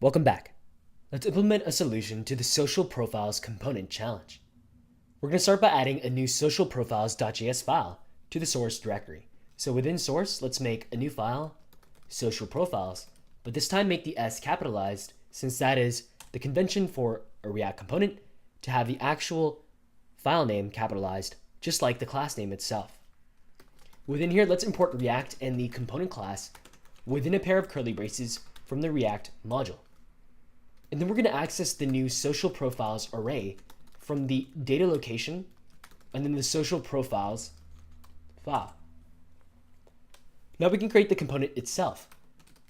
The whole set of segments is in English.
Welcome back. Let's implement a solution to the social profiles component challenge. We're going to start by adding a new social profiles.js file to the source directory. So within source, let's make a new file, social profiles, but this time make the S capitalized since that is the convention for a React component to have the actual file name capitalized, just like the class name itself. Within here, let's import React and the component class within a pair of curly braces from the React module. And then we're going to access the new social profiles array from the data location and then the social profiles file. Now we can create the component itself.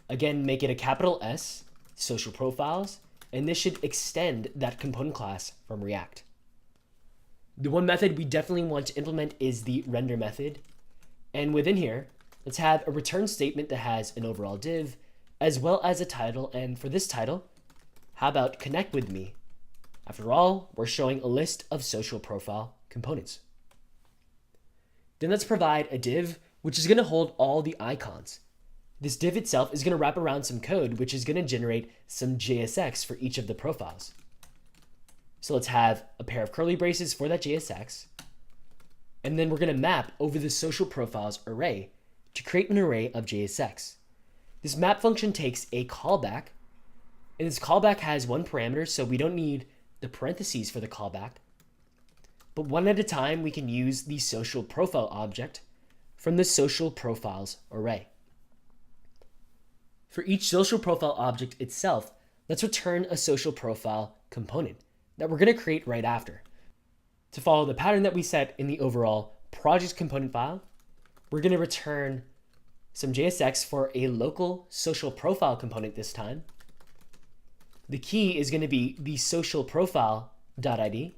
Again, make it a capital S, social profiles, and this should extend that component class from React. The one method we definitely want to implement is the render method. And within here, let's have a return statement that has an overall div as well as a title. And for this title, how about connect with me? After all, we're showing a list of social profile components. Then let's provide a div, which is going to hold all the icons. This div itself is going to wrap around some code, which is going to generate some JSX for each of the profiles. So let's have a pair of curly braces for that JSX. And then we're going to map over the social profiles array to create an array of JSX. This map function takes a callback, and this callback has one parameter, so we don't need the parentheses for the callback. But one at a time, we can use the social profile object from the social profiles array. For each social profile object itself, let's return a social profile component that we're going to create right after. To follow the pattern that we set in the overall project component file, we're going to return some JSX for a local social profile component this time. The key is going to be the social profile.id.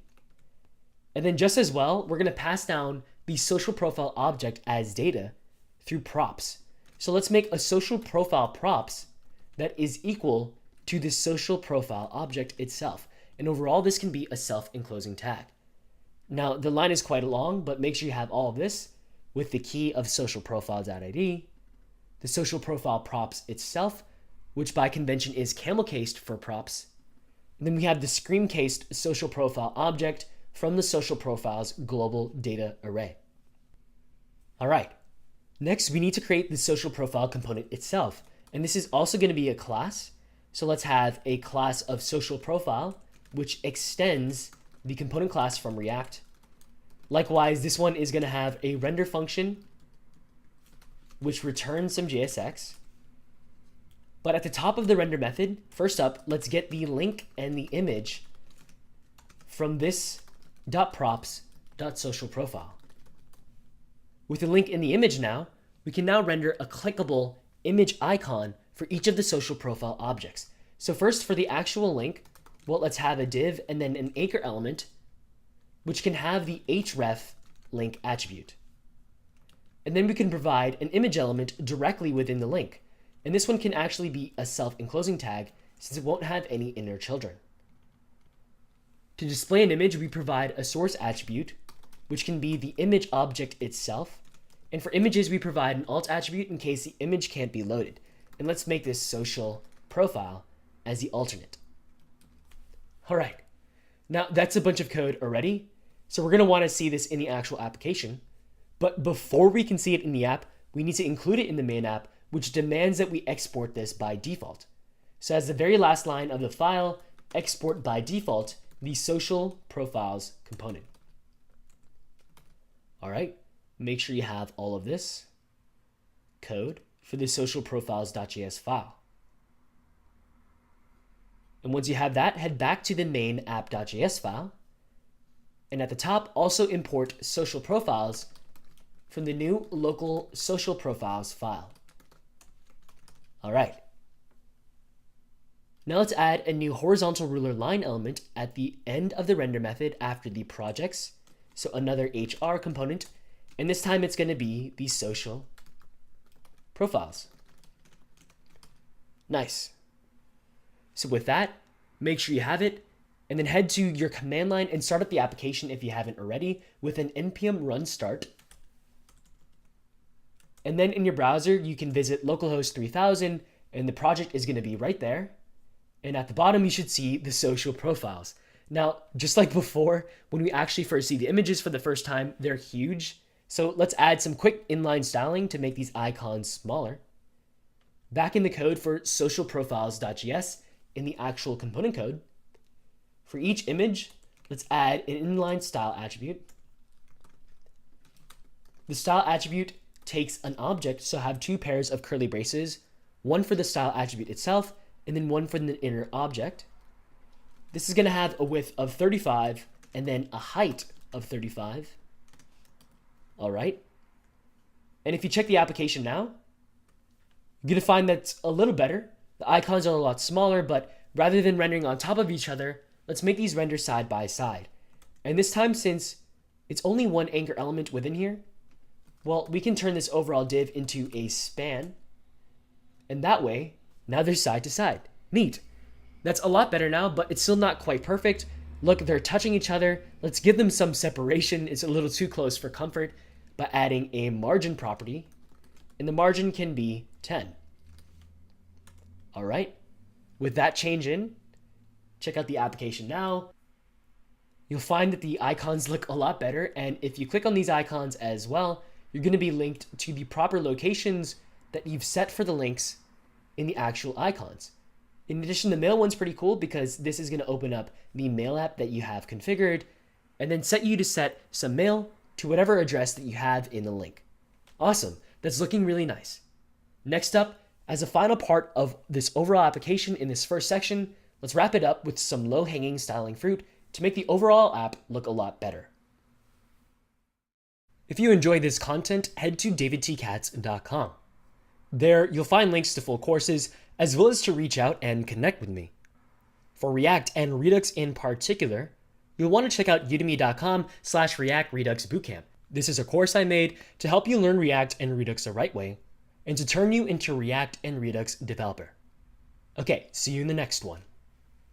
And then just as well, we're going to pass down the social profile object as data through props. So let's make a social profile props that is equal to the social profile object itself. And overall, this can be a self-enclosing tag. Now, the line is quite long, but make sure you have all of this with the key of social profile.id, the social profile props itself, which by convention is camel cased for props. And then we have the screen cased social profile object from the social profiles global data array. All right. Next, we need to create the social profile component itself. And this is also going to be a class. So let's have a class of social profile, which extends the component class from React. Likewise, this one is going to have a render function, which returns some JSX. But at the top of the render method, first up, let's get the link and the image from this .props.socialProfile. With the link and the image now, we can now render a clickable image icon for each of the social profile objects. So first, for the actual link, well, let's have a div and then an anchor element, which can have the href link attribute. And then we can provide an image element directly within the link. And this one can actually be a self-enclosing tag since it won't have any inner children. To display an image, we provide a source attribute, which can be the image object itself. And for images, we provide an alt attribute in case the image can't be loaded. And let's make this social profile as the alternate. All right, now that's a bunch of code already. So we're going to want to see this in the actual application. But before we can see it in the app, we need to include it in the main app, which demands that we export this by default. So as the very last line of the file, export by default the social profiles component. All right, make sure you have all of this code for the social profiles.js file. And once you have that, head back to the main app.js file. And at the top, also import social profiles from the new local social profiles file. All right. Now let's add a new horizontal ruler line element at the end of the render method after the projects. So another HR component, and this time it's going to be the social profiles. Nice. So with that, make sure you have it, and then head to your command line and start up the application if you haven't already with an npm run start. And then in your browser, you can visit localhost 3000, and the project is going to be right there. And at the bottom, you should see the social profiles. Now, just like before, when we actually first see the images for the first time, they're huge. So let's add some quick inline styling to make these icons smaller. Back in the code for socialprofiles.js, in the actual component code, for each image, let's add an inline style attribute. The style attribute takes an object, so have two pairs of curly braces, one for the style attribute itself, and then one for the inner object. This is going to have a width of 35 and then a height of 35. All right. And if you check the application now, you're going to find that's a little better. The icons are a lot smaller, but rather than rendering on top of each other, let's make these render side by side. And this time, since it's only one anchor element within here, well, we can turn this overall div into a span. And that way, now they're side to side. Neat. That's a lot better now, but it's still not quite perfect. Look, they're touching each other. Let's give them some separation. It's a little too close for comfort by adding a margin property. And the margin can be 10. All right. With that change in, check out the application now. You'll find that the icons look a lot better. And if you click on these icons as well, you're going to be linked to the proper locations that you've set for the links in the actual icons. In addition, the mail one's pretty cool because this is going to open up the mail app that you have configured and then set you to set some mail to whatever address that you have in the link. Awesome. That's looking really nice. Next up, as a final part of this overall application in this first section, let's wrap it up with some low-hanging styling fruit to make the overall app look a lot better. If you enjoy this content, head to davidtkatz.com. There, you'll find links to full courses, as well as to reach out and connect with me. For React and Redux in particular, you'll want to check out udemy.com/React Redux Bootcamp. This is a course I made to help you learn React and Redux the right way, and to turn you into React and Redux developer. Okay, see you in the next one.